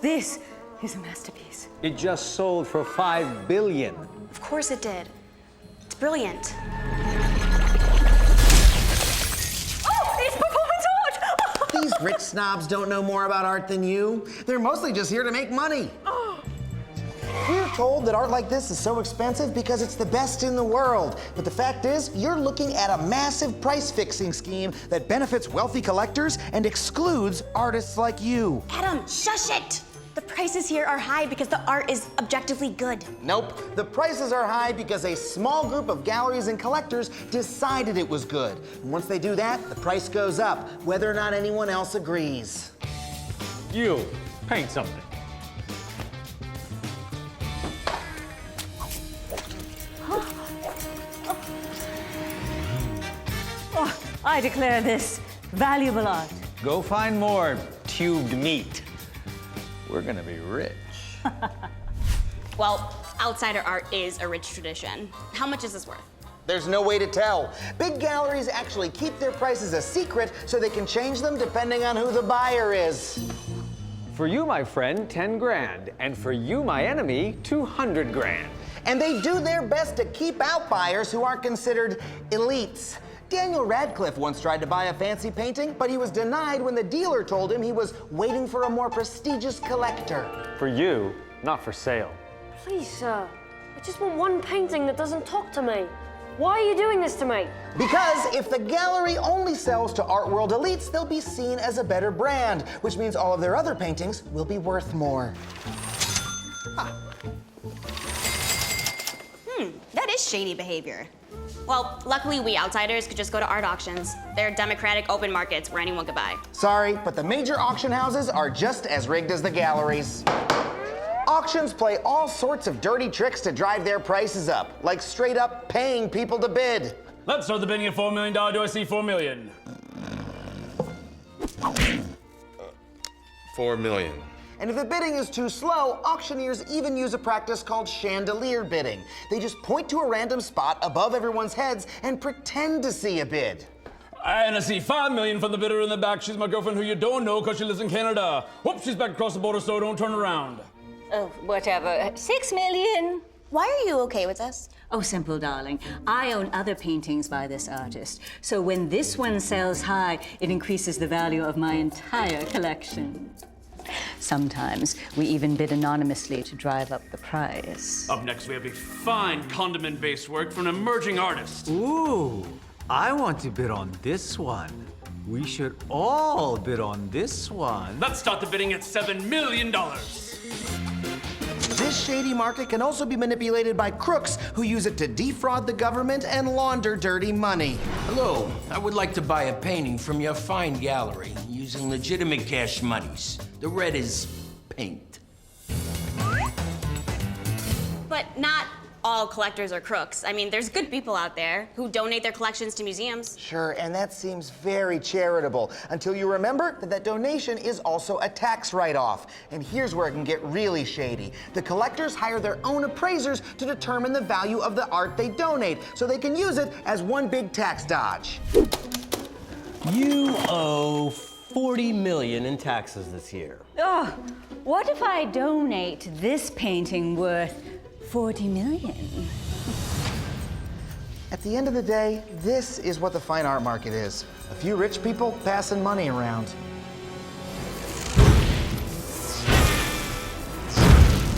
This is a masterpiece. It just sold for $5 billion. Of course it did. It's brilliant. Oh, it's performance art! These rich snobs don't know more about art than you. They're mostly just here to make money. We're told that art like this is so expensive because it's the best in the world. But the fact is, you're looking at a massive price-fixing scheme that benefits wealthy collectors and excludes artists like you. Adam, shush it! The prices here are high because the art is objectively good. Nope, the prices are high because a small group of galleries and collectors decided it was good. And once they do that, the price goes up, whether or not anyone else agrees. You, paint something. Oh, I declare this valuable art. Go find more tubed meat. We're gonna be rich. Well, outsider art is a rich tradition. How much is this worth? There's no way to tell. Big galleries actually keep their prices a secret so they can change them depending on who the buyer is. For you, my friend, 10 grand. And for you, my enemy, 200 grand. And they do their best to keep out buyers who aren't considered elites. Daniel Radcliffe once tried to buy a fancy painting, but he was denied when the dealer told him he was waiting for a more prestigious collector. For you, not for sale. Please, sir. I just want one painting that doesn't talk to me. Why are you doing this to me? Because if the gallery only sells to art world elites, they'll be seen as a better brand, which means all of their other paintings will be worth more. That is shady behavior. Well, luckily we outsiders could just go to art auctions. They're democratic open markets where anyone could buy. Sorry, but the major auction houses are just as rigged as the galleries. Auctions play all sorts of dirty tricks to drive their prices up, like straight up paying people to bid. Let's start the bidding at $4 million. Do I see 4 million? 4 million. And if the bidding is too slow, auctioneers even use a practice called chandelier bidding. They just point to a random spot above everyone's heads and pretend to see a bid. And I see 5 million from the bidder in the back. She's my girlfriend who you don't know because she lives in Canada. Whoop, she's back across the border, so don't turn around. Oh, whatever. 6 million. Why are you okay with this? Oh, simple, darling. I own other paintings by this artist. So when this one sells high, it increases the value of my entire collection. Sometimes we even bid anonymously to drive up the price. Up next, we have a fine condiment-based work from an emerging artist. Ooh, I want to bid on this one. We should all bid on this one. Let's start the bidding at $7 million. This shady market can also be manipulated by crooks who use it to defraud the government and launder dirty money. Hello, I would like to buy a painting from your fine gallery using legitimate cash monies. The red is paint. But not all collectors are crooks. I mean, there's good people out there who donate their collections to museums. Sure, and that seems very charitable, until you remember that that donation is also a tax write-off. And here's where it can get really shady. The collectors hire their own appraisers to determine the value of the art they donate, so they can use it as one big tax dodge. You owe 40 million in taxes this year. Oh, what if I donate this painting worth 40 million? At the end of the day, this is what the fine art market is. A few rich people passing money around.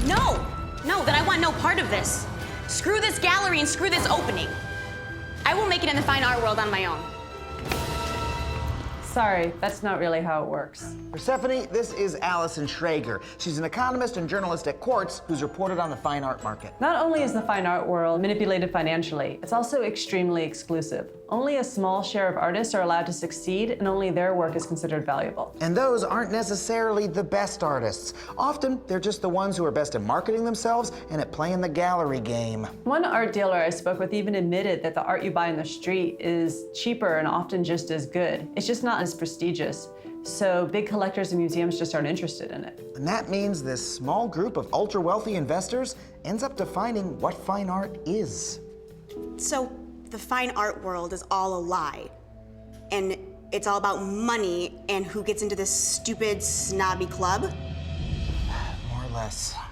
No, then I want no part of this. Screw this gallery and screw this opening. I will make it in the fine art world on my own. Sorry, that's not really how it works. Persephone, this is Allison Schrager. She's an economist and journalist at Quartz who's reported on the fine art market. Not only is the fine art world manipulated financially, it's also extremely exclusive. Only a small share of artists are allowed to succeed, and only their work is considered valuable. And those aren't necessarily the best artists. Often, they're just the ones who are best at marketing themselves and at playing the gallery game. One art dealer I spoke with even admitted that the art you buy in the street is cheaper and often just as good. It's just not as prestigious. So big collectors and museums just aren't interested in it. And that means this small group of ultra-wealthy investors ends up defining what fine art is. So the fine art world is all a lie. And it's all about money and who gets into this stupid, snobby club? less.